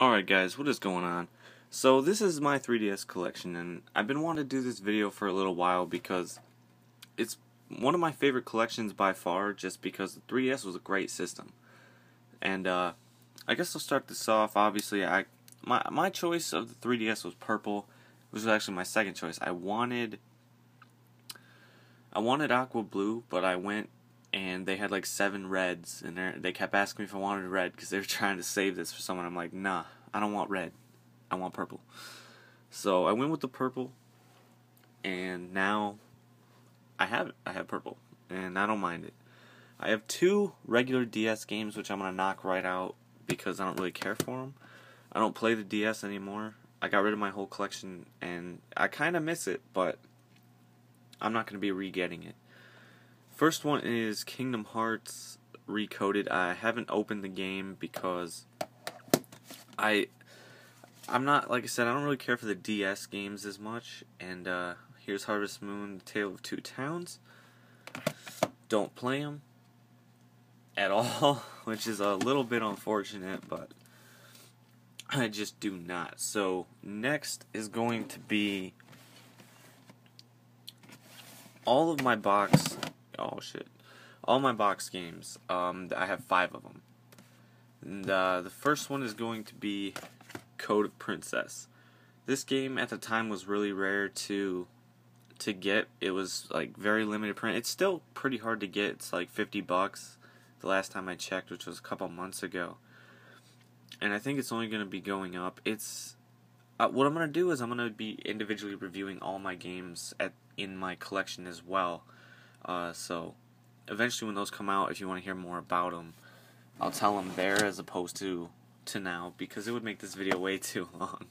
Alright guys, what is going on? So this is my 3DS collection, and I've been wanting to do this video for a little while because it's one of my favorite collections by far, just because the 3DS was a great system. And I guess I'll start this off. Obviously, my choice of the 3DS was purple, which was actually my second choice. I wanted aqua blue, but I went and they had like 7 reds, and they kept asking me if I wanted red because they were trying to save this for someone. I'm like, nah, I don't want red, I want purple. So I went with the purple, and now I have it. I have purple, and I don't mind it. I have 2 regular DS games which I'm gonna knock right out because I don't really care for them. I don't play the DS anymore. I got rid of my whole collection, and I kind of miss it, but I'm not gonna be re-getting it. First one is Kingdom Hearts Recoded. I haven't opened the game because I'm not, like I said, I don't really care for the DS games as much. And here's Harvest Moon, The Tale of Two Towns. Don't play them at all, which is a little bit unfortunate, but I just do not. So next is going to be all of my box. Oh shit! All my box games. I have 5 of them. And the first one is going to be Code of Princess. This game at the time was really rare to get. It was like very limited print. It's still pretty hard to get. It's like $50 the last time I checked, which was a couple months ago. And I think it's only going to be going up. It's what I'm going to do is I'm going to be individually reviewing all my games in my collection as well. So eventually when those come out, if you want to hear more about them, I'll tell them there as opposed to now, because it would make this video way too long.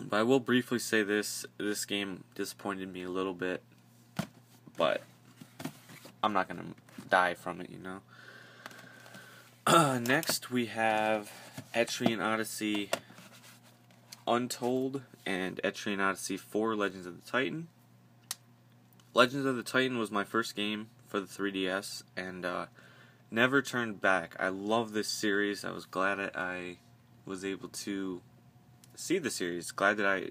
But I will briefly say this game disappointed me a little bit, but I'm not gonna die from it, you know. Next we have Etrian Odyssey Untold and Etrian Odyssey 4 Legends of the Titan. Legends of the Titan was my first game for the 3DS, and never turned back. I love this series. I was glad that I was able to see the series. Glad that I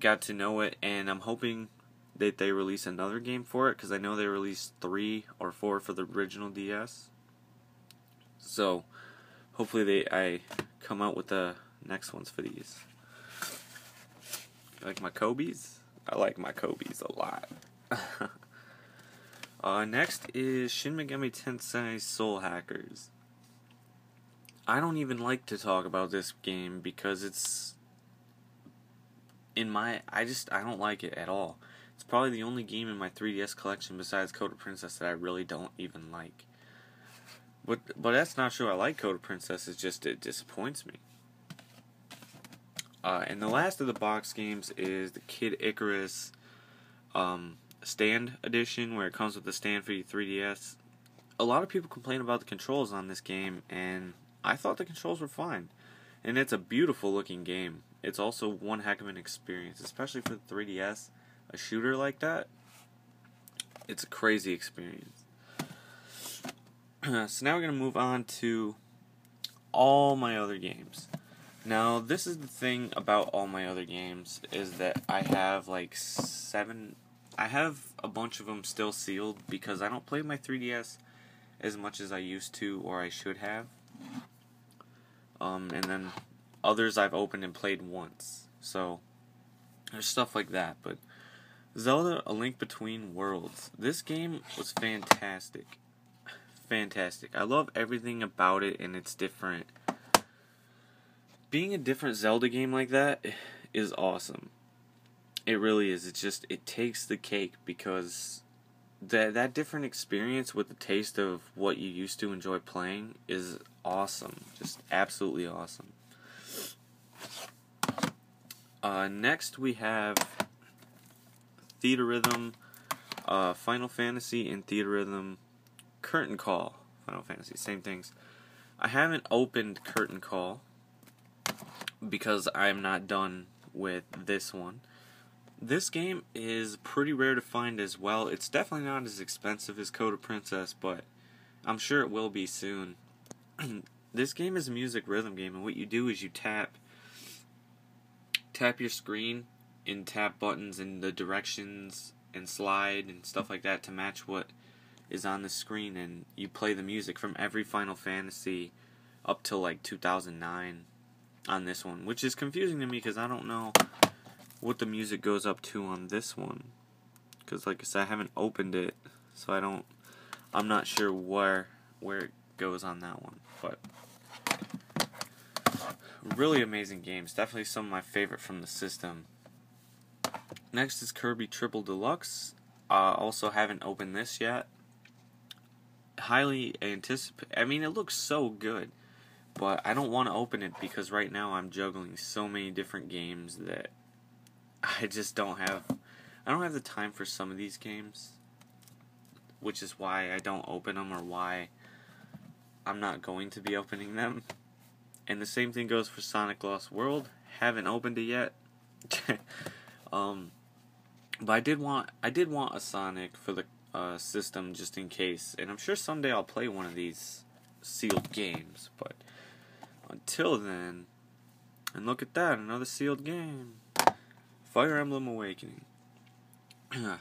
got to know it, and I'm hoping that they release another game for it, because I know they released 3 or 4 for the original DS. So hopefully I come out with the next ones for these. You like my Kobe's? I like my Kobe's a lot. Next is Shin Megami Tensei Soul Hackers. I don't even like to talk about this game because it's I don't like it at all. It's probably the only game in my 3DS collection besides Code of Princess that I really don't even like. But that's not true. I like Code of Princess. It's just it disappoints me. And the last of the box games is the Kid Icarus Stand Edition, where it comes with the stand for your 3DS. A lot of people complain about the controls on this game, and I thought the controls were fine. And it's a beautiful looking game. It's also one heck of an experience, especially for the 3DS. A shooter like that, it's a crazy experience. So now we're going to move on to all my other games. Now, this is the thing about all my other games, is that I have like 7... I have a bunch of them still sealed because I don't play my 3DS as much as I used to, or I should have. And then others I've opened and played once. So, there's stuff like that. But Zelda: A Link Between Worlds. This game was fantastic. Fantastic. I love everything about it, and it's different. Being a different Zelda game like that is awesome. It really is. It's just, it takes the cake, because that different experience with the taste of what you used to enjoy playing is awesome. Just absolutely awesome. Next we have Theatrhythm, Final Fantasy, and Theatrhythm Curtain Call. Final Fantasy, same things. I haven't opened Curtain Call because I'm not done with this one. This game is pretty rare to find as well. It's definitely not as expensive as Code of Princess, but I'm sure it will be soon. This game is a music rhythm game, and what you do is you tap your screen and tap buttons in the directions and slide and stuff like that to match what is on the screen, and you play the music from every Final Fantasy up till like 2009 on this one, which is confusing to me because I don't know what the music goes up to on this one, because like I said, I haven't opened it, so I'm not sure where it goes on that one. But really amazing games, definitely some of my favorite from the system. Next is Kirby Triple Deluxe. Also haven't opened this yet. Highly anticipate. I mean, it looks so good, but I don't want to open it because right now I'm juggling so many different games that I just don't have. I don't have the time for some of these games, which is why I don't open them, or why I'm not going to be opening them. And the same thing goes for Sonic Lost World. Haven't opened it yet. But I did want a Sonic for the system just in case, and I'm sure someday I'll play one of these sealed games. But until then, and look at that, another sealed game, Fire Emblem Awakening. I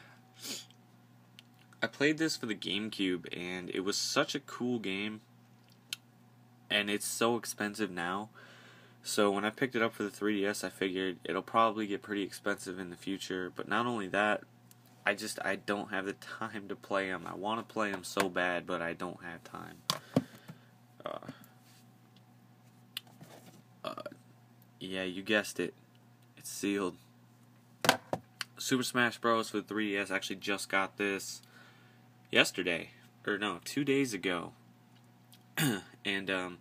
played this for the GameCube, and it was such a cool game, and it's so expensive now. So when I picked it up for the 3DS, I figured it'll probably get pretty expensive in the future. But not only that, I don't have the time to play them. I want to play them so bad, but I don't have time. Yeah, you guessed it. It's sealed. Super Smash Bros. For the 3DS, actually just got this yesterday. Or no, 2 days ago. And,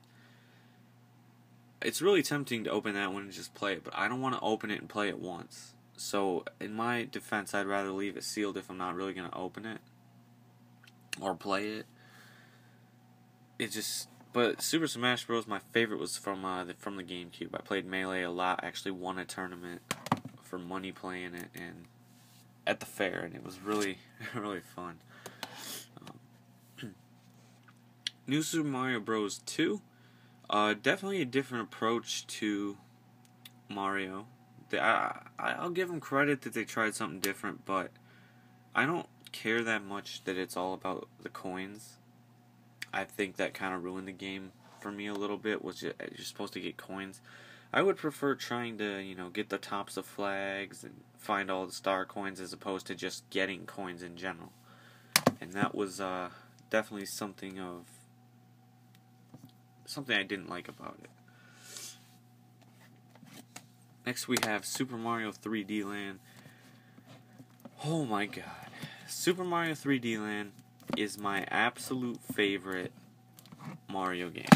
it's really tempting to open that one and just play it, but I don't want to open it and play it once. So, in my defense, I'd rather leave it sealed if I'm not really going to open it or play it. But Super Smash Bros. My favorite was from the GameCube. I played Melee a lot. I actually won a tournament for money playing it and at the fair, and it was really, really fun. New Super Mario Bros. 2. Definitely a different approach to Mario. I'll give them credit that they tried something different, but I don't care that much that it's all about the coins. I think that kind of ruined the game for me a little bit, was you're supposed to get coins. I would prefer trying to, get the tops of flags and find all the star coins as opposed to just getting coins in general. And that was definitely something I didn't like about it. Next we have Super Mario 3D Land. Oh my god. Super Mario 3D Land is my absolute favorite Mario game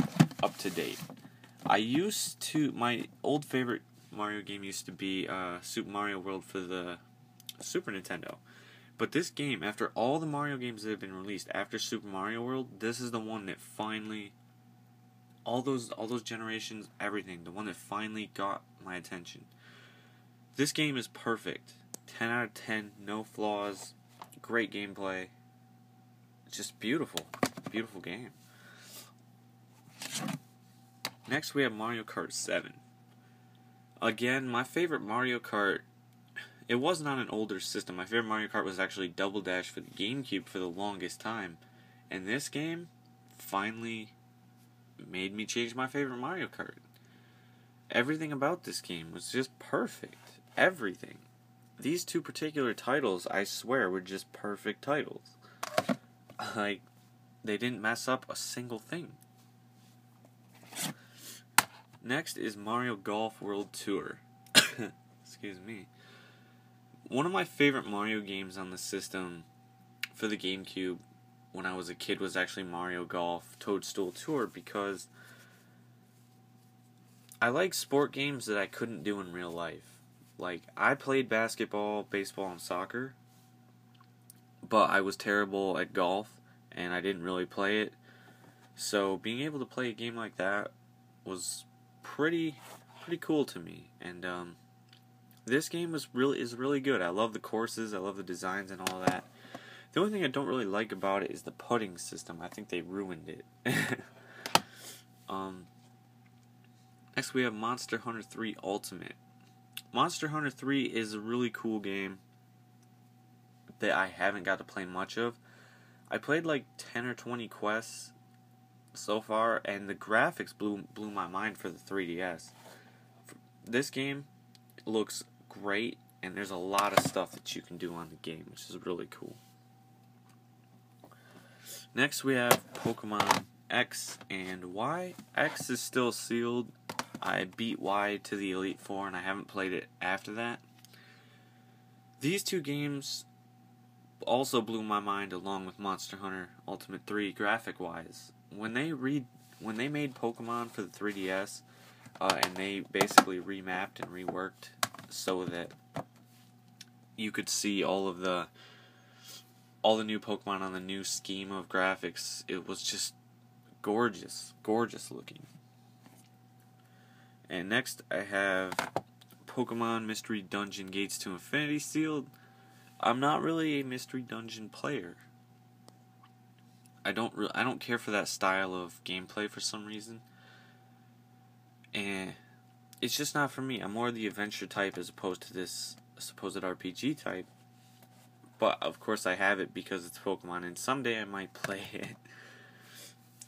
up to date. My old favorite Mario game used to be Super Mario World for the Super Nintendo. But this game, after all the Mario games that have been released after Super Mario World, this is the one that finally, all those generations, everything, the one that finally got my attention. This game is perfect. 10 out of 10, no flaws, great gameplay. Just beautiful. Beautiful game. Next we have Mario Kart 7. Again, my favorite Mario Kart, it wasn't on an older system. My favorite Mario Kart was actually Double Dash for the GameCube for the longest time. And this game finally made me change my favorite Mario Kart. Everything about this game was just perfect. Everything. These two particular titles, I swear, were just perfect titles. Like, they didn't mess up a single thing. Next is Mario Golf World Tour. Excuse me. One of my favorite Mario games on the system for the GameCube when I was a kid was actually Mario Golf Toadstool Tour, because I like sport games that I couldn't do in real life. Like, I played basketball, baseball, and soccer, but I was terrible at golf, and I didn't really play it. So being able to play a game like that was pretty cool to me. And this game is really good. I love the courses, I love the designs and all that. The only thing I don't really like about it is the putting system. I think they ruined it. Um, Next we have Monster Hunter 3 Ultimate. Monster Hunter 3 is a really cool game that I haven't got to play much of. I played like 10 or 20 quests so far, and the graphics blew my mind for the 3DS. This game looks great, and there's a lot of stuff that you can do on the game, which is really cool. Next we have Pokemon X and Y. X is still sealed. I beat Y to the Elite Four, and I haven't played it after that. These two games also blew my mind, along with Monster Hunter Ultimate 3 graphic-wise. When they made Pokemon for the 3DS, and they basically remapped and reworked so that you could see all the new Pokemon on the new scheme of graphics, it was just gorgeous looking. And next I have Pokemon Mystery Dungeon Gates to Infinity sealed. I'm not really a Mystery Dungeon player. I don't care for that style of gameplay for some reason. And it's just not for me. I'm more the adventure type as opposed to this supposed RPG type. But of course I have it because it's Pokemon, and someday I might play it.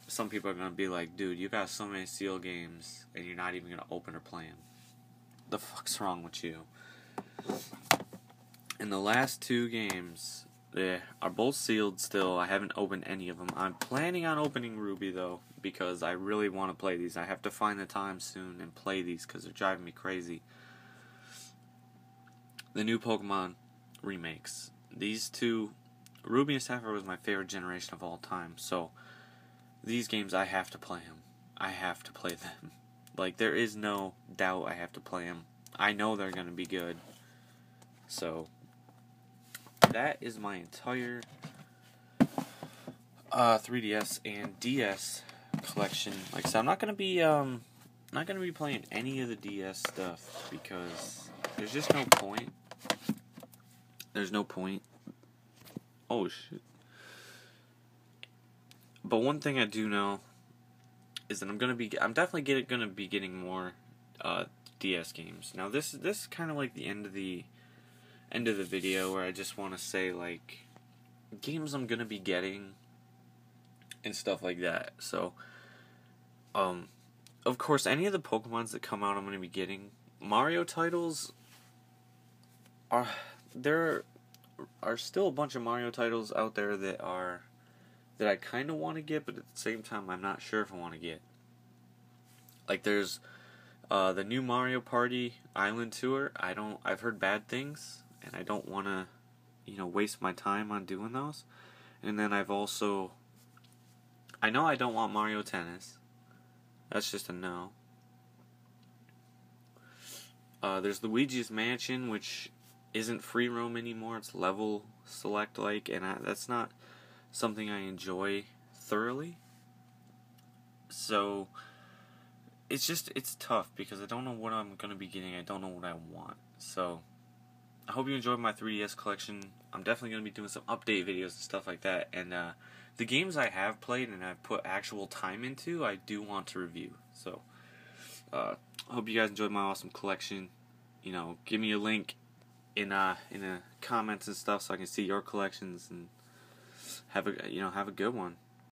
Some people are going to be like, dude, you got so many sealed games, and you're not even going to open or play them. The fuck's wrong with you? And the last two games, they are both sealed still. I haven't opened any of them. I'm planning on opening Ruby, though, because I really want to play these. I have to find the time soon and play these, because they're driving me crazy. The new Pokemon remakes. These two, Ruby and Sapphire was my favorite generation of all time, so these games, I have to play them. I have to play them. Like, there is no doubt I have to play them. I know they're going to be good. So, that is my entire 3DS and DS collection. Like I said, I'm not going to be playing any of the DS stuff because there's just no point. There's no point. Oh, shit. But one thing I do know is that I'm definitely gonna be getting more DS games. Now this is kind of like the end of the video where I just want to say like games I'm gonna be getting and stuff like that. So of course any of the Pokemons that come out I'm gonna be getting. Mario titles there are still a bunch of Mario titles out there that I kind of want to get, but at the same time, I'm not sure if I want to get. Like, there's the new Mario Party Island Tour. I've heard bad things, and I don't want to, waste my time on doing those. And then I know I don't want Mario Tennis. That's just a no. There's Luigi's Mansion, which isn't free roam anymore. It's level select like, and that's not something I enjoy thoroughly. So it's tough because I don't know what I'm going to be getting. I don't know what I want. So I hope you enjoyed my 3DS collection. I'm definitely going to be doing some update videos and stuff like that. And the games I have played and I've put actual time into, I do want to review. So I hope you guys enjoyed my awesome collection. Give me a link in the comments and stuff so I can see your collections and have a good one.